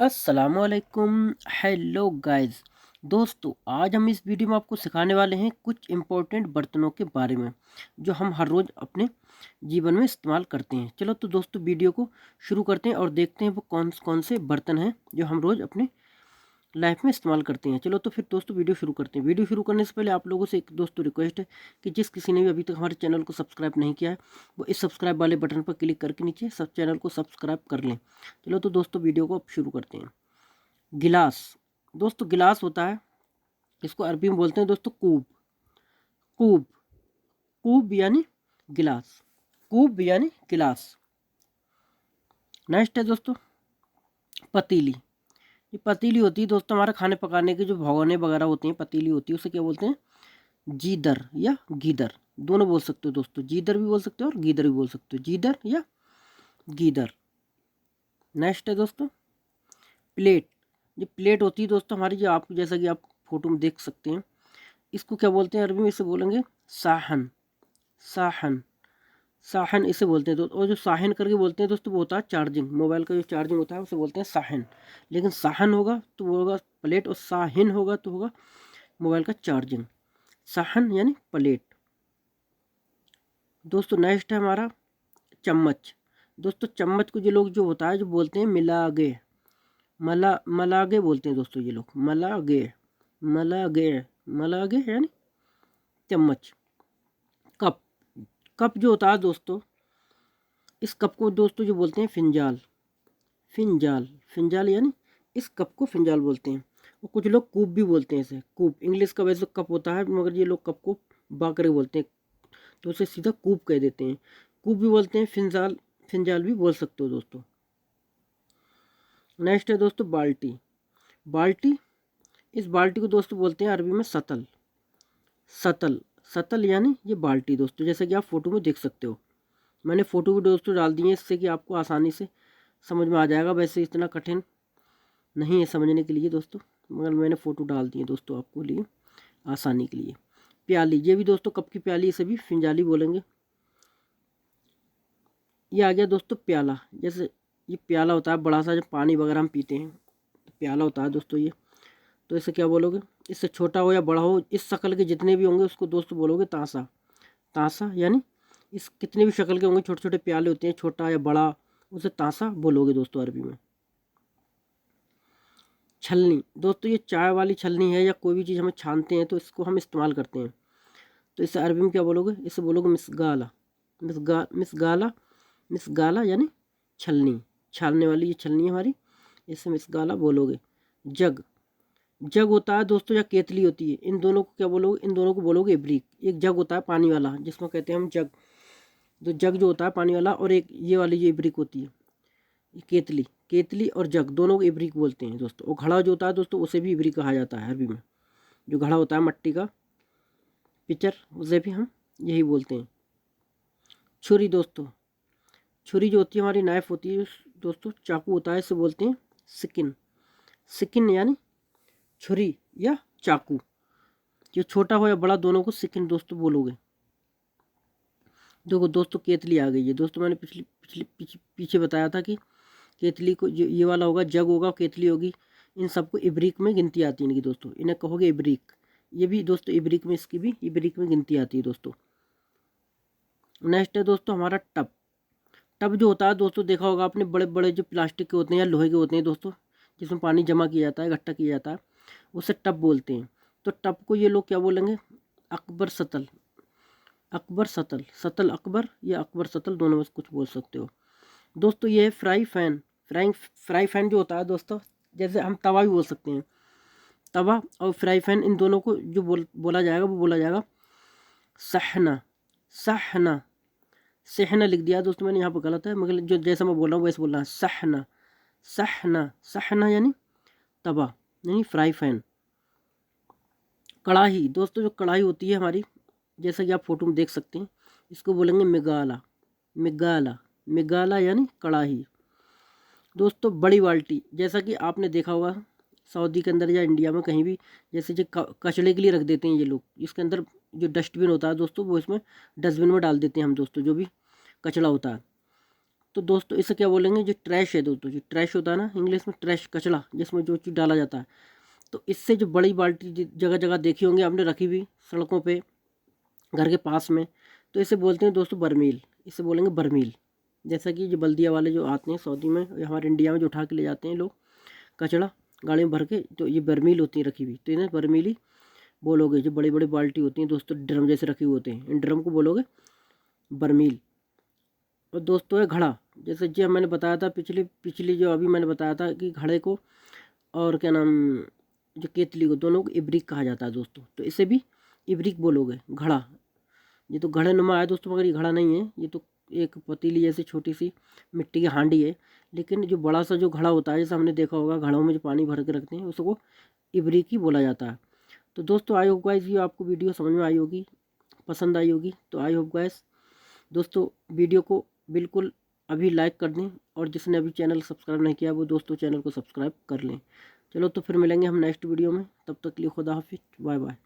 अस्सलामुअलैकुम। Hello guys. दोस्तों, आज हम इस वीडियो में आपको सिखाने वाले हैं कुछ इम्पोर्टेंट बर्तनों के बारे में जो हम हर रोज़ अपने जीवन में इस्तेमाल करते हैं। चलो तो दोस्तों, वीडियो को शुरू करते हैं और देखते हैं वो कौन कौन से बर्तन हैं जो हम रोज़ अपने लाइफ में इस्तेमाल करते हैं। चलो तो फिर दोस्तों, वीडियो शुरू करते हैं। वीडियो शुरू करने से पहले आप लोगों से एक दोस्तों रिक्वेस्ट है कि जिस किसी ने भी अभी तक हमारे चैनल को सब्सक्राइब नहीं किया है, वो इस सब्सक्राइब वाले बटन पर क्लिक करके नीचे सब चैनल को सब्सक्राइब कर लें। चलो तो दोस्तों, वीडियो को अब शुरू करते हैं। गिलास। दोस्तों, गिलास होता है, इसको अरबी में बोलते हैं दोस्तों कूब। कूब, कूब यानी गिलास। कूब यानी गिलास। नेक्स्ट है दोस्तों पतीली। ये पतीली होती है दोस्तों, हमारे खाने पकाने के जो भगोने वगैरह होते हैं, पतीली होती है, उसे क्या बोलते हैं? जीदर या गीदर, दोनों बोल सकते हो दोस्तों। जीदर भी बोल सकते हो और गीदर भी बोल सकते हो, जीदर या गीदर। नेक्स्ट है दोस्तों प्लेट। ये प्लेट होती है दोस्तों हमारी, जो आप जैसा कि आप फोटो में देख सकते हैं। इसको क्या बोलते हैं अरबी में? इसे बोलेंगे साहन। साहन, साहन इसे बोलते हैं दोस्तों। और जो साहन करके बोलते हैं दोस्तों, वो होता है चार्जिंग, मोबाइल का जो चार्जिंग होता है उसे बोलते हैं साहन। लेकिन साहन होगा तो वो होगा प्लेट, और साहिन होगा तो होगा मोबाइल का चार्जिंग। साहन यानी प्लेट। दोस्तों नेक्स्ट है हमारा चम्मच। दोस्तों, चम्मच को जो लोग जो होता है जो बोलते हैं मिलागे, मलागे बोलते हैं दोस्तों ये लोग, मलागे। मलागे, मलागे यानी चम्मच। कप। कप जो होता है दोस्तों, इस कप को दोस्तों जो बोलते हैं फिंजाल। फिंजाल, फिंजाल यानी इस कप को फिंजाल बोलते हैं। और कुछ लोग कूप भी बोलते हैं इसे, कूप। इंग्लिश का वैसे कप होता है, मगर ये लोग कप को बाकरे बोलते हैं, तो उसे सीधा कूप कह देते हैं। कूप भी बोलते हैं, फिंजाल, फिंजाल भी बोल सकते हो दोस्तों। नेक्स्ट है दोस्तों बाल्टी। बाल्टी, इस बाल्टी को दोस्तों बोलते हैं अरबी में सतल। सतल, सतल यानी ये बाल्टी दोस्तों, जैसा कि आप फोटो में देख सकते हो। मैंने फ़ोटो भी दोस्तों डाल दिए, इससे कि आपको आसानी से समझ में आ जाएगा। वैसे इतना कठिन नहीं है समझने के लिए दोस्तों, मगर मैंने फ़ोटो डाल दिए दोस्तों आपको लिए आसानी के लिए। प्याली, ये भी दोस्तों कप की प्याली, इसे भी फिंजाली बोलेंगे। ये आ गया दोस्तों प्याला। जैसे ये प्याला होता है बड़ा सा, जब पानी वगैरह हम पीते हैं तो प्याला होता है दोस्तों ये। तो इसे क्या बोलोगे? इससे छोटा हो या बड़ा हो, इस शक्ल के जितने भी होंगे उसको दोस्तों बोलोगे तासा। तासा यानी इस कितने भी शक्ल के होंगे, छोटे छोटे प्याले होते हैं, छोटा या बड़ा, उसे तासा बोलोगे दोस्तों अरबी में। छलनी। दोस्तों, ये चाय वाली छलनी है, या कोई भी चीज़ हमें छानते हैं तो इसको हम इस्तेमाल करते हैं, तो इसे अरबी में क्या बोलोगे? इसे बोलोगे मिसगाला। मिसगाला, मिसगाला यानी छलनी, छानने वाली ये छलनी है हमारी, इसे मिसगाला बोलोगे। जग। जग होता है दोस्तों, या केतली होती है, इन दोनों को क्या बोलोगे? इन दोनों को बोलोगे इब्रिक। एक जग होता है पानी वाला, जिसमें कहते हैं हम जग, तो जग जो होता है पानी वाला, और एक ये वाली जो इब्रिक होती है, ये केतली। केतली और जग दोनों को इब्रिक बोलते हैं दोस्तों। और घड़ा जो होता है दोस्तों, उसे भी इब्रिक कहा जाता है अरबी में। जो घड़ा होता है मट्टी का, पिचर, उसे भी हम यही बोलते हैं। छुरी। दोस्तों, छुरी जो होती है हमारी नाइफ होती है दोस्तों, चाकू होता है, इसे बोलते हैं सिकिन। सिकिन यानी छुरी या चाकू। जो छोटा हो या बड़ा, दोनों को सिकिन दोस्तों बोलोगे। देखो दोस्तों, केतली आ गई है दोस्तों। मैंने पिछली पिछले पीछे बताया था कि केतली को ये वाला होगा, जग होगा, केतली होगी, इन सबको इब्रिक में गिनती आती है इनकी दोस्तों, इन्हें कहोगे इब्रिक। ये भी दोस्तों इब्रिक में, इसकी भी इब्रिक में गिनती आती है दोस्तों। नेक्स्ट है दोस्तों हमारा टब। टब जो होता है दोस्तों, देखा होगा आपने, बड़े बड़े जो प्लास्टिक के होते हैं या लोहे के होते हैं दोस्तों, जिसमें पानी जमा किया जाता है, इकट्ठा किया जाता है, उसे टब बोलते हैं। तो टब को ये लोग क्या बोलेंगे? अकबर सतल। अकबर सतल, सतल अकबर या अकबर सतल, दोनों में से कुछ बोल सकते हो दोस्तों। ये है फ्राई फैन। फ्राई फैन जो होता है दोस्तों, जैसे हम तवा भी बोल सकते हैं, तवा और फ्राई फैन, इन दोनों को जो बोला जाएगा वो बोला जाएगा सहना। सहना, सहना लिख दिया दोस्तों मैंने, यहाँ पर गलत है, मगर जो जैसा मैं बोल रहा हूँ वैसे बोलना है, सहना। सहना, सहना यानी तवा, यानी फ्राई फैन। कढ़ाई। दोस्तों, जो कढ़ाई होती है हमारी, जैसा कि आप फोटो में देख सकते हैं, इसको बोलेंगे मिगाला। मिगाला, मिगाला यानी कढ़ाई। दोस्तों, बड़ी बाल्टी, जैसा कि आपने देखा होगा सऊदी के अंदर या इंडिया में कहीं भी, जैसे जो कचड़े के लिए रख देते हैं ये लोग, इसके अंदर जो डस्टबिन होता है दोस्तों, वो इसमें डस्टबिन में डाल देते हैं हम दोस्तों, जो भी कचड़ा होता है। तो दोस्तों इसे क्या बोलेंगे, जो ट्रैश है दोस्तों, जो ट्रैश होता है ना इंग्लिश में, ट्रैश कचरा, जिसमें जो चीज़ डाला जाता है। तो इससे जो बड़ी बाल्टी जगह जगह देखी होंगी आपने रखी हुई सड़कों पे, घर के पास में, तो इसे बोलते हैं दोस्तों बर्मील, इसे बोलेंगे बर्मील। जैसा कि जो बल्दिया वाले जो आते हैं सऊदी में या हमारे इंडिया में जो उठा के ले जाते हैं लोग कचरा गाड़ी में भर के, तो ये बर्मील होती है रखी हुई, तो इन्हें बर्मील ही बोलोगे। जो बड़ी बड़ी बाल्टी होती हैं दोस्तों, ड्रम जैसे रखे हुए होते हैं, इन ड्रम को बोलोगे बर्मील। और दोस्तों है घड़ा, जैसे जो मैंने बताया था पिछली जो अभी मैंने बताया था कि घड़े को और क्या नाम, जो केतली को, दोनों को इब्रिक कहा जाता है दोस्तों। तो इसे भी इब्रिक बोलोगे, घड़ा। ये तो घड़े नुमा है दोस्तों, मगर ये घड़ा नहीं है, ये तो एक पतीली जैसी छोटी सी मिट्टी की हांडी है। लेकिन जो बड़ा सा जो घड़ा होता है, जैसे हमने देखा होगा घड़ों में जो पानी भर के रखते हैं, उसको इब्रिक ही बोला जाता है। तो दोस्तों आई होप गाइस ये आपको वीडियो समझ में आई होगी, पसंद आई होगी। तो आई होप गाइस दोस्तों वीडियो को बिल्कुल अभी लाइक कर दें, और जिसने अभी चैनल सब्सक्राइब नहीं किया वो दोस्तों चैनल को सब्सक्राइब कर लें। चलो तो फिर मिलेंगे हम नेक्स्ट वीडियो में, तब तक के लिए खुदा हाफिज़, बाय बाय।